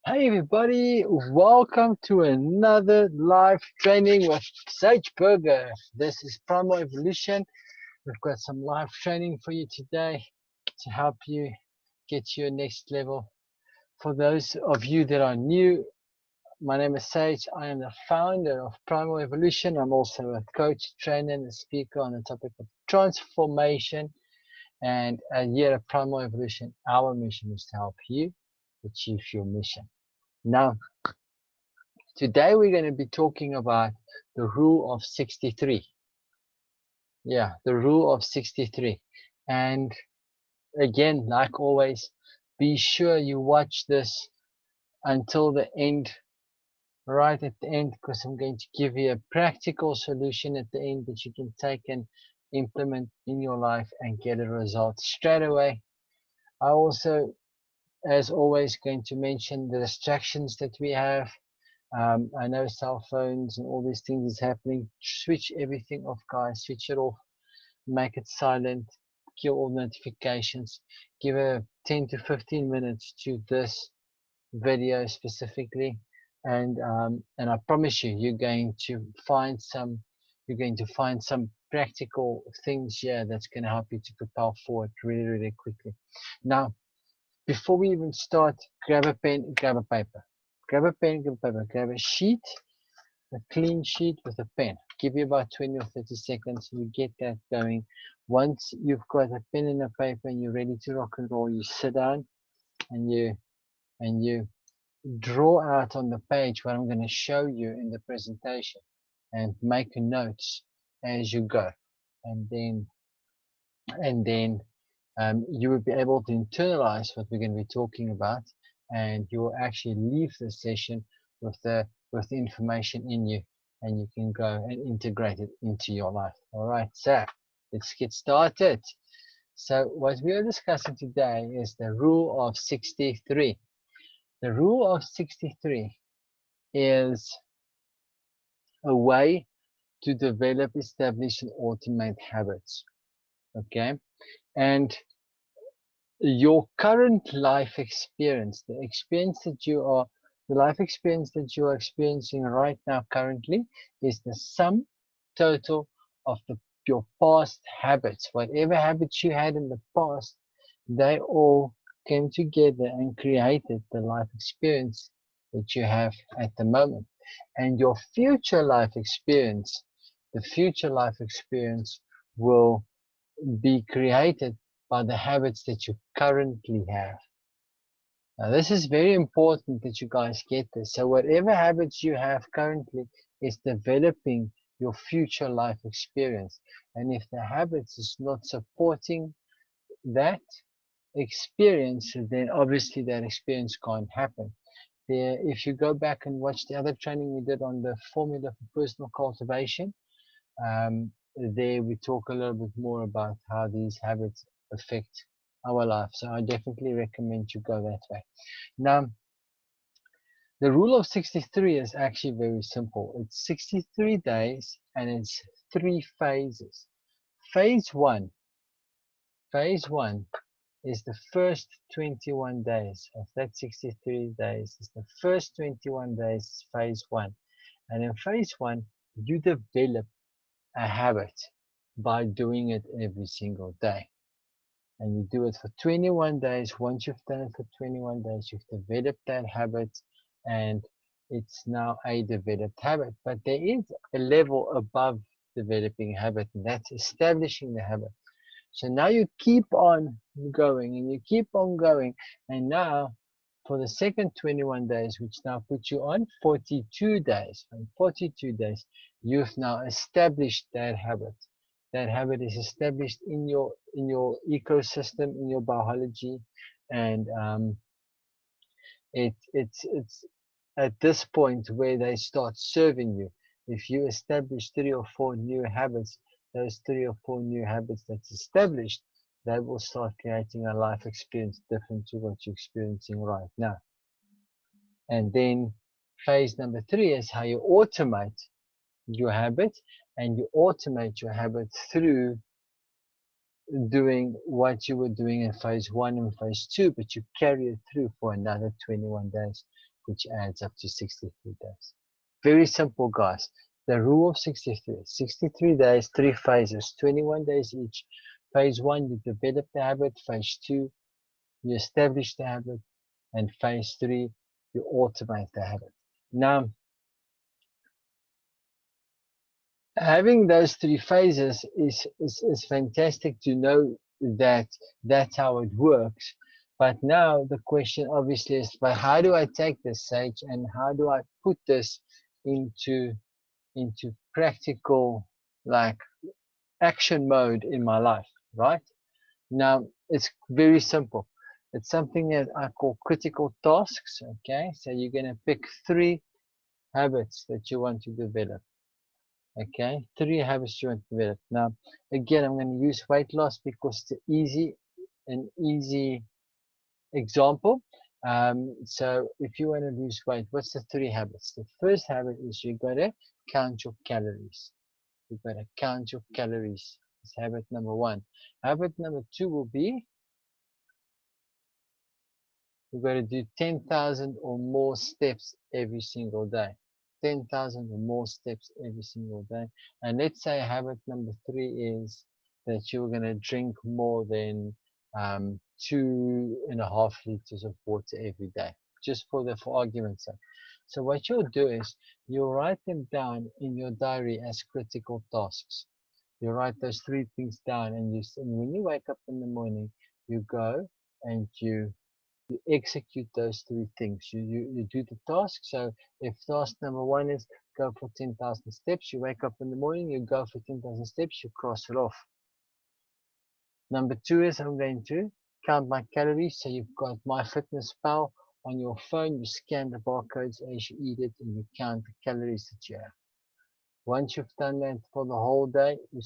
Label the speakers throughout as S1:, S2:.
S1: Hey everybody, welcome to another live training with Sage Burger. This is Primal Evolution. We've got some live training for you today to help you get to your next level. For those of you that are new, my name is Sage. I am the founder of Primal Evolution. I'm also a coach, trainer, and a speaker on the topic of transformation. And here at Primal Evolution, our mission is to help you achieve your mission. Now, today we're going to be talking about the rule of 63. Yeah, the rule of 63. And again, like always, be sure you watch this until the end, right at the end, because I'm going to give you a practical solution at the end that you can take and implement in your life and get a result straight away. I also, as always, going to mention the distractions that we have. I know cell phones and all these things is happening. Switch everything off, guys. Switch it off. Make it silent. Kill all notifications. Give a 10 to 15 minutes to this video specifically, and I promise you, you're going to find some. You're going to find some practical things here that's going to help you to propel forward really, really quickly. Now, before we even start, grab a pen, grab a paper. Grab a pen, grab a paper, grab a sheet, a clean sheet with a pen. Give you about 20 or 30 seconds. You get that going. Once you've got a pen and a paper and you're ready to rock and roll, you sit down and you draw out on the page what I'm going to show you in the presentation and make notes as you go. And then you will be able to internalize what we're going to be talking about, and you will actually leave the session with the information in you, and you can go and integrate it into your life. All right, so let's get started. So what we are discussing today is the rule of 63. The rule of 63 is a way to develop, establish, and automate habits. Okay, and your current life experience, the life experience that you are experiencing right now currently, is the sum total of your past habits. Whatever habits you had in the past, they all came together and created the life experience that you have at the moment. And your future life experience, the future life experience will be created by the habits that you currently have. Now, this is very important that you guys get this. So whatever habits you have currently is developing your future life experience. And if the habits is not supporting that experience, then obviously that experience can't happen. If you go back and watch the other training we did on the formula for personal cultivation, there we talk a little bit more about how these habits affect our life. So I definitely recommend you go that way. Now, the rule of 63 is actually very simple. It's 63 days and it's 3 phases. Phase one, phase one is the first 21 days of that 63 days. Is the first 21 days, phase one. And in phase one, you develop a habit by doing it every single day. And you do it for 21 days. Once you've done it for 21 days, you've developed that habit, and it's now a developed habit. But there is a level above developing a habit, and that's establishing the habit. So now you keep on going and you keep on going. And now for the second 21 days, which now puts you on 42 days, and 42 days, you've now established that habit. That habit is established in your ecosystem, in your biology, and it's at this point where they start serving you. If you establish 3 or 4 new habits, those 3 or 4 new habits that's established, they will start creating a life experience different to what you're experiencing right now. And then phase number 3 is how you automate your habit, and you automate your habit through doing what you were doing in phase 1 and phase 2, but you carry it through for another 21 days. which adds up to 63 days. Very simple, guys. The rule of 63. 63 days, 3 phases, 21 days each. Phase 1, you develop the habit. Phase 2, you establish the habit. And phase 3, you automate the habit. Now, having those 3 phases is fantastic to know that that's how it works. But now the question obviously is, but how do I take this, Sage, and how do I put this into practical, like, action mode in my life, right? Now, it's very simple. It's something that I call critical tasks, okay? So you're going to pick 3 habits that you want to develop, okay? 3 habits you want to develop. Now, again, I'm going to use weight loss because it's an easy example. So if you want to lose weight, what's the 3 habits? The first habit is you got to count your calories. You got to count your calories. It's habit number 1. Habit number 2 will be you've got to do 10,000 or more steps every single day. 10,000 or more steps every single day. And let's say habit number 3 is that you're going to drink more than 2.5 liters of water every day, just for argument's sake. So what you'll do is you'll write them down in your diary as critical tasks. You write those 3 things down, and when you wake up in the morning, you go and you execute those 3 things. You do the task. So if task number 1 is go for 10,000 steps, you wake up in the morning, you go for 10,000 steps, you cross it off. Number 2 is I'm going to count my calories. So you've got MyFitnessPal on your phone, you scan the barcodes as you eat it, and you count the calories that you have. Once you've done that for the whole day, you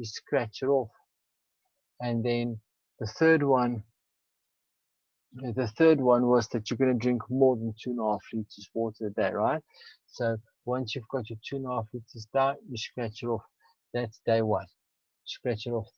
S1: scratch it off. And then the third one was that you're going to drink more than 2.5 liters water a day, right? So once you've got your 2.5 liters down, you scratch it off. That's day 1. Scratch it off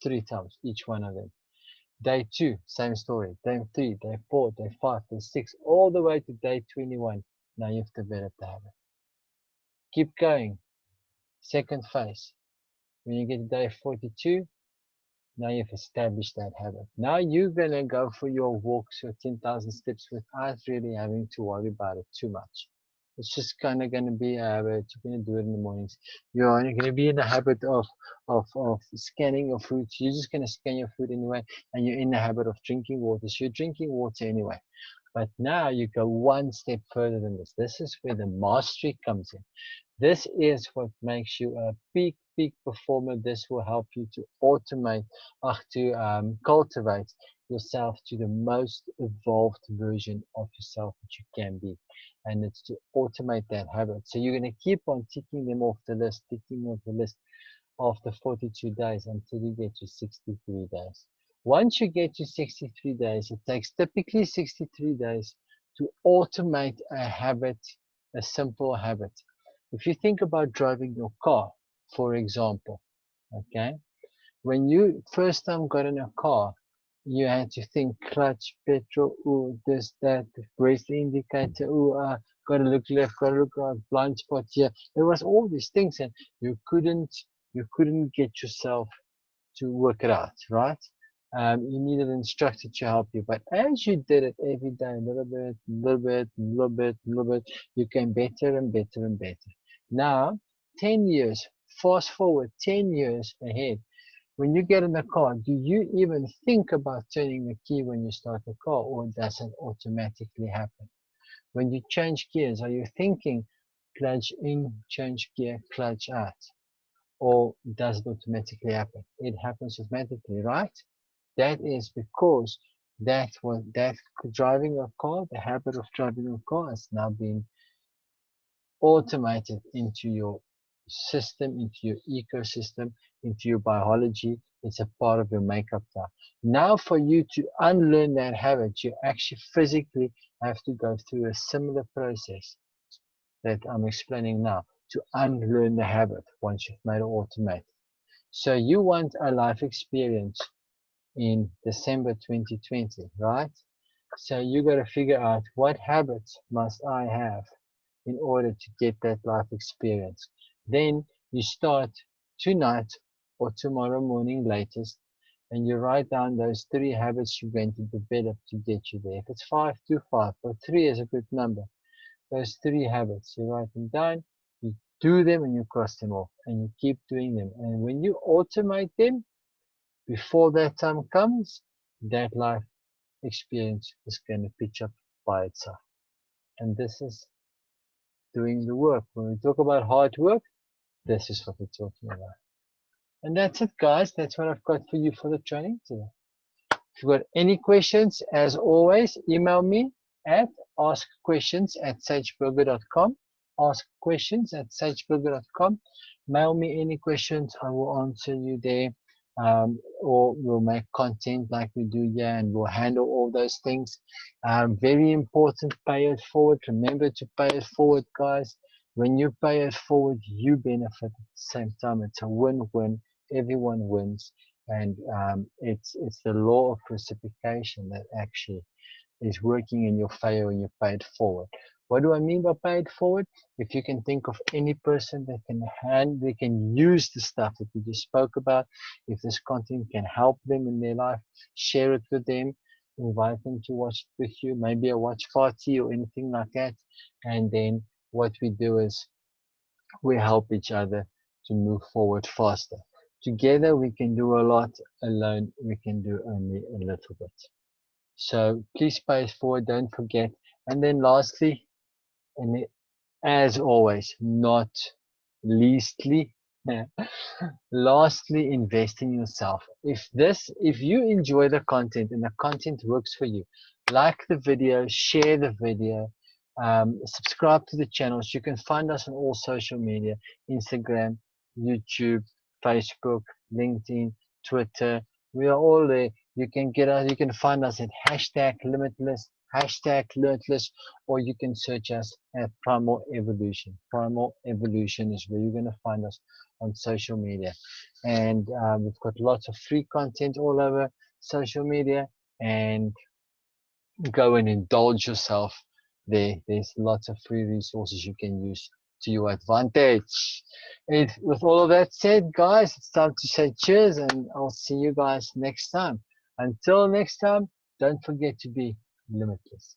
S1: 3 times, each one of them. Day 2, same story. Day 3, day 4, day 5, day 6, all the way to day 21. Now you've developed the habit. Keep going. Second phase. When you get to day 42, now you've established that habit. Now you're going to go for your walks, your 10,000 steps, without really having to worry about it too much. It's just kind of going to be a habit. You're going to do it in the mornings. You're going to be in the habit of scanning your food. So you're just going to scan your food anyway, and you're in the habit of drinking water. So you're drinking water anyway. But now you go one step further than this. This is where the mastery comes in. This is what makes you a peak performer. This will help you to cultivate yourself to the most evolved version of yourself that you can be. And it's to automate that habit. So you're going to keep on ticking them off the list, after 42 days until you get to 63 days. Once you get to 63 days, it takes typically 63 days to automate a habit, a simple habit. If you think about driving your car, for example, okay, when you first time got in a car, you had to think clutch, petrol, ooh, this, that, where's the indicator, ooh, gotta look left, gotta look right, blind spot here. There was all these things, and you couldn't get yourself to work it out, right? You needed an instructor to help you, but as you did it every day, a little bit, you came better and better and better. Now, 10 years, fast forward 10 years ahead, when you get in the car, do you even think about turning the key when you start the car, or does it automatically happen? When you change gears, are you thinking clutch in, change gear, clutch out? Or does it automatically happen? It happens automatically, right? That is because driving a car, the habit of driving a car has now been automated into your system, into your ecosystem, into your biology. It's a part of your makeup now. Now for you to unlearn that habit, you actually physically have to go through a similar process that I'm explaining now to unlearn the habit once you've made it automated. So you want a life experience in December 2020, right? So you got to figure out what habits must I have in order to get that life experience. Then you start tonight or tomorrow morning latest, and you write down those 3 habits you're going to develop to get you there. If it's 5, do 5, but 3 is a good number. Those 3 habits, you write them down, you do them, and you cross them off, and you keep doing them. And when you automate them, before that time comes, that life experience is going to pitch up by itself. And this is doing the work. When we talk about hard work, this is what we're talking about. And that's it, guys. That's what I've got for you for the training today. If you've got any questions, as always, email me at askquestions@sageburger.com. Askquestions@sageburger.com. Mail me any questions. I will answer you there. Or we'll make content like we do here, and we'll handle all those things. Very important, pay it forward. Remember to pay it forward, guys. When you pay it forward, you benefit at the same time. It's a win-win. Everyone wins. And it's the law of reciprocation that actually is working in your favor when you pay it forward. What do I mean by pay it forward? If you can think of any person that they can use the stuff that we just spoke about, if this content can help them in their life, share it with them, invite them to watch it with you, maybe a watch party or anything like that. And then what we do is we help each other to move forward faster. Together we can do a lot, alone we can do only a little bit. So please pay it forward, don't forget. And then lastly, and as always, not leastly, lastly, invest in yourself. If you enjoy the content and the content works for you, like the video, share the video, subscribe to the channels. You can find us on all social media: Instagram, YouTube, Facebook, LinkedIn, Twitter. We are all there. You can get us. You can find us at #limitless, #limitless, or you can search us at Primal Evolution. Primal Evolution is where you're going to find us on social media, and we've got lots of free content all over social media. And go and indulge yourself there. There's lots of free resources you can use to your advantage. And with all of that said, guys, it's time to say cheers, and I'll see you guys next time. Until next time, don't forget to be limitless.